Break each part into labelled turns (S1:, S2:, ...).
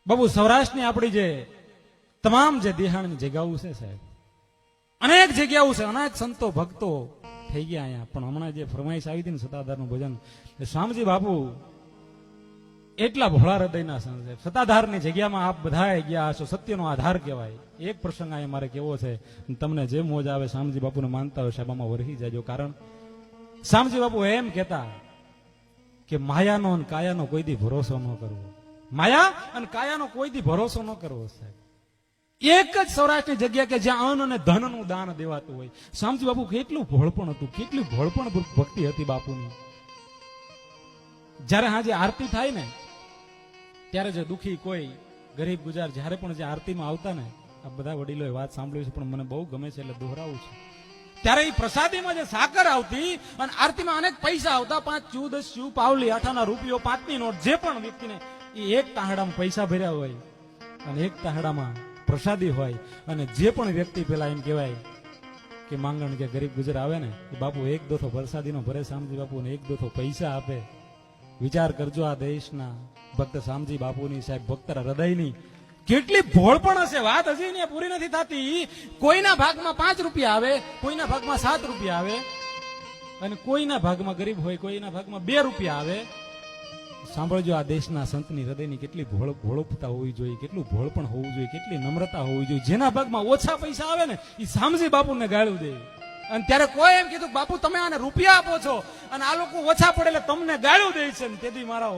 S1: બાબુ સૌરાષ્ટ્રની આપણી જે તમામ જે દેહાણની જગ્યાઓ છે સાહેબ, અનેક જગ્યાઓ છે, અનેક સંતો ભક્તો થઈ ગયા અહીંયા. પણ હમણાં જે ફરમાઈશ આવી હતી ને સતાધારનું ભજન, શામજી બાપુ એટલા ભોળા હૃદયના સંત છે. સતાધારની જગ્યામાં આપ બધા ગયા હશો, સત્યનો આધાર કહેવાય. એક પ્રસંગ અહીંયા મારે કેવો છે, તમને જે મોજ આવે શામજી બાપુને માનતા હોય સાહેબ આમાં વરહી જાજો. કારણ શામજી બાપુ એમ કહેતા કે માયાનો અને કાયાનો કોઈ દી ભરોસો ન કરવો, માયા અને કાયાનો કોઈ દી ભરોસો ન કરવો સાહેબ. એક જ સૌરાષ્ટ્રની જગ્યા કે જ્યાં અન્ન અને ધનનું દાન દેવાતું હોય. શામજી બાપુ કેટલું ભોળપણ હતું, કેટલી ભોળપણ ભક્તિ હતી બાપુની. જ્યારે હાજે આરતી થાય ને ત્યારે જે દુખી કોઈ ગરીબ ગુજાર જ્યારે પણ જે આરતીમાં આવતા ને, આ બધા વડીલોએ વાત સાંભળ્યું છે પણ મને બહુ ગમે છે એટલે દોહરાવું છું. ત્યારે એ પ્રસાદીમાં જે સાકર આવતી અને આરતીમાં અનેક પૈસા આવતા, 5 ચૂ 10 ચૂ પાવલી 8 રૂપિયો 5ની નોટ, જે પણ વ્યક્તિને એ એક તાહડામાં પૈસા ભર્યા હોય અને એક તાહડામાં પ્રસાદી હોય, અને જે પણ વ્યક્તિ પેલા એમ કહેવાય કે માંગણ કે ગરીબ ગુજર આવે ને એ બાપુ એક દોથો પ્રસાદીનો ભરે શામજી બાપુ ને એક દોથો પૈસા આપે. વિચાર કરજો આ દેશના ભક્ત શામજી બાપુની સાહેબ ભક્તરા હૃદયની કેટલી ભોળપણ હશે. વાત હજી ને પૂરી નથી થતી. કોઈના ભાગમાં 5 રૂપિયા આવે, કોઈના ભાગમાં 7 રૂપિયા આવે, અને કોઈના ભાગમાં ગરીબ હોય કોઈના ભાગમાં 2 રૂપિયા આવે. સાંભળજો આ દેશના સંતની હૃદયની કેટલી ભોળપતા હોવી જોઈએ, કેટલું ભોળપણ હોવું જોઈએ, કેટલી નમ્રતા હોવી જોઈએ. જેના ભાગમાં ઓછા પૈસા આવે ને એ શામજી બાપુને ગાળું દે. અને ત્યારે કોઈ એમ કીધું બાપુ તમે આને રૂપિયા આપો છો અને આ લોકો ઓછા પડે એટલે તમને ગાળું દે છે. તેથી મારા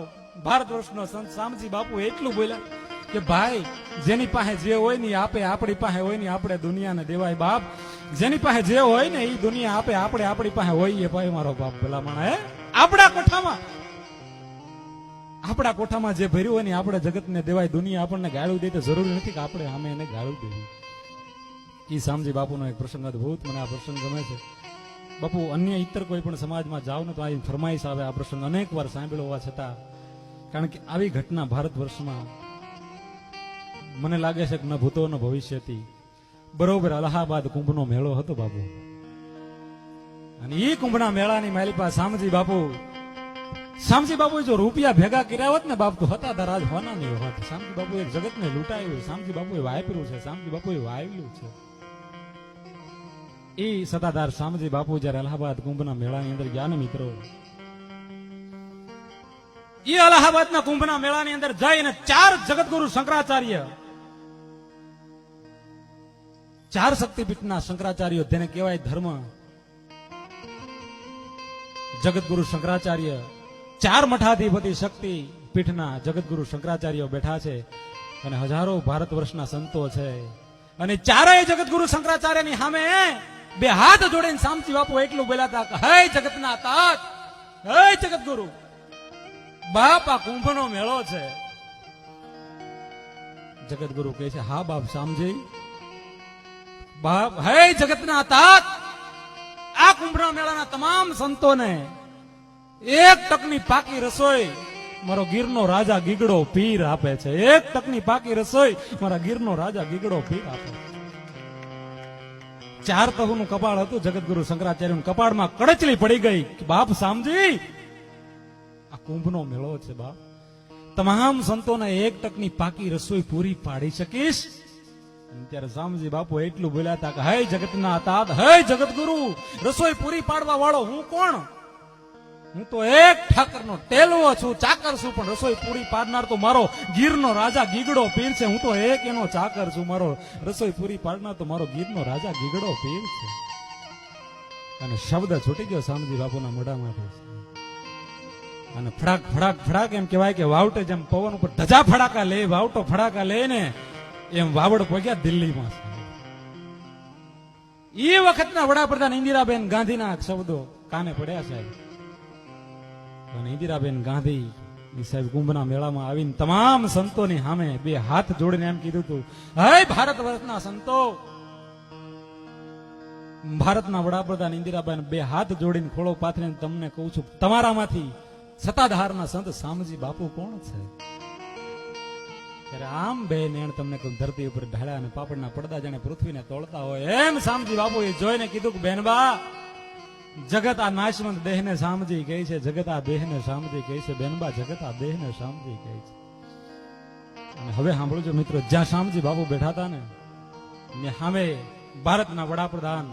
S1: ભારત વર્ષનો સંત શામજી બાપુ એટલું બોલ્યા કે ભાઈ જેની પાસે જે હોય ને આપે, આપણી પાસે હોય ને આપણે દુનિયાને દેવાય. બાપ જેની પાસે જે હોય ને એ દુનિયા આપે, આપણે આપણી પાસે હોય. ભાઈ મારો બાપ ભલામણ હે આપણા કોઠામાં જે ભર્યું હોય ને આપણે જગતને દેવાય. દુનિયા આપણને ગાળું દે તો જરૂરી નથી કે આપણે સામે એને ગાળું દેવી. એ શામજી બાપુનો એક પ્રસંગ અદભુત, મને આ પ્રસંગ ગમે છે. બાપુ અન્ય ઇતર કોઈ પણ સમાજમાં જાવ ને તો આ ફરમાઈશ આવે. આ પ્રસંગ અનેક વાર સાંભળ્યો હોવા છતાં, કારણ કે આવી ઘટના ભારત વર્ષમાં મને લાગે છે કે ન ભૂતો ન ભવિષ્ય હતી. બરોબર અલ્હાબાદ કુંભનો મેળો હતો બાપુ, અને એ કુંભના મેળાની મારી પાસે શામજી બાપુ જો રૂપિયા ભેગા કર્યા હોત ને બાપ તો હતા રાજ હોના નહીં હોત. શામજી બાપુ એક જગતને લૂંટાયું, શામજી બાપુએ વાપર્યું છે, શામજી બાપુએ વાવ્યું છે. એ સતાધાર શામજી બાપુ જયારે અલ્હાબાદ કુંભના મેળાની અંદર ગયા ને મિત્રો, એ અલ્હાબાદના કુંભના મેળાની અંદર જઈને 4 જગતગુરુ શંકરાચાર્ય, 4 શક્તિપીઠના શંકરાચાર્યો જેને કહેવાય ધર્મ જગતગુરુ શંકરાચાર્ય, 4 મઠાધિપતિ શક્તિ પીઠના જગતગુરુ શંકરાચાર્યો બેઠા છે, અને હજારો ભારત વર્ષના સંતો છે. અને 4 જગતગુરુ શંકરાચાર્યની સામે 2 હાથ જોડીને શામજી બાપુ એટલું બોલાતા કે હે જગતના તાત, હે જગતગુરુ બાપ આ કુંભનો મેળો છે. જગતગુરુ કહે છે હા બાપ શામજી બાપ, હે જગતના તાત આ કુંભના મેળાના તમામ સંતોને 1 ટકની પાકી રસોઈ મારો ગીરનો રાજા ગીગડો પીર આપે છે. 1 ટકની પાકી રસોઈ મારા ગીરનો રાજા ગીગડો પીર આપે છે. 4 તહુનું કપાળ હતું જગતગુરુ શંકરાચાર્યનું. કપાળમાં કડચલી પડી ગઈ કે બાપ શામજી આ કુંભનો મેળો છે બાપ, તમામ સંતોને 1 ટકની પાકી રસોઈ પૂરી પાડી શકીશ? ત્યારે શામજી બાપુ એટલું બોલ્યા હતા કે હે જગતના તાત, હે જગતગુરુ રસોઈ પૂરી પાડવા વાળો હું કોણ? હું તો એક ઠાકરનો ટેલવો છું, ચાકર છું, પણ રસોઈ પૂરી પાડનાર તો મારો ગીરનો રાજા ગીગડો પીર છે. હું તો એક એનો ચાકર છું, મારો રસોઈ પૂરી પાડનાર તો મારો ગીરનો રાજા ગીગડો પીર છે. અને શબ્દ છૂટી ગયો શામજી બાપુના મોઢામાંથી, અને ફડાક ફડાક ફડાક એમ કહેવાય કે વાવટે જેમ પવન ઉપર ધજા ફડાકા લે, વાવટો ફડાકા લે ને એમ વાવડ પગ્યા દિલ્હીમાં. એ વખતના વડાપ્રધાન ઇન્દિરાબેન ગાંધીના શબ્દો કાને પડ્યા સાહેબ. અને ઇન્દિરાબેન ગાંધી સાહેબ કુંભના મેળામાં આવીને તમામ સંતોની સામે 2 હાથ જોડીને એમ કીધું હતું, હે ભારત વર્ષના સંતો, ભારતના વડાપ્રધાન ઇન્દિરાબેન 2 હાથ જોડીને ખોળો પાથરીને તમને કહું છું, તમારામાંથી સતાધારના સંત શામજી બાપુ કોણ છે? ત્યારે આમ 2 નેણ તમને ધરતી ઉપર ઢાળ્યા અને પાપડના પડદા જાણે પૃથ્વીને તોડતા હોય એમ શામજી બાપુએ જોઈને કીધું કે બેનબા જગત આ નાશવંત દેહને શામજી કહે છે, જગત આ દેહને શામજી કહે છે. બેનબા જગત આ દેહને શામજી કહે છે. અને હવે સાંભળજો મિત્રો, જ્યાં શામજી બાપુ બેઠા હતા ને ને સામે ભારતના વડાપ્રધાન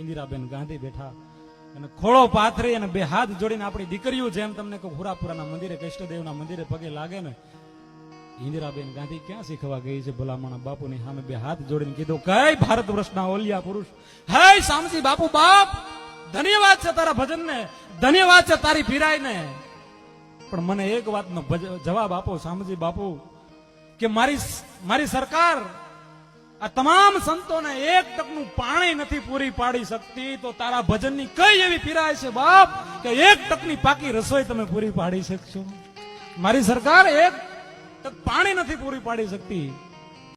S1: ઇન્દિરાબેન ગાંધી બેઠા અને ખોળો પાથરી અને બે હાથ જોડીને આપણી દીકરીઓ જેમ તમને કહું હુરાપુરાના મંદિરે કૃષ્ણદેવના મંદિરે પગે લાગે ને, ઇન્દિરાબેન ગાંધી ક્યાં શીખવા ગઈ છે ભલામણા બાપુની સામે બે હાથ જોડીને કીધું, કઈ ભારત વર્ષના ઓલિયા પુરુષ, હે શામજી બાપુ બાપ, ધન્યવાદ છે તારા ભજનને, ધન્યવાદ છે તારી પીરાઈને, પણ મને એક વાતનો જવાબ આપો શામજી બાપુ, કે મારી સરકાર આ તમામ સંતોને એક ટકનું પાણી નથી પૂરી પાડી શકતી, તો તારા ભજનની કઈ એવી પીરાય છે બાપ કે એક ટકની પાકી રસોઈ તમે પૂરી પાડી શકશો? મારી સરકાર એક ટક પાણી નથી પૂરી પાડી શકતી,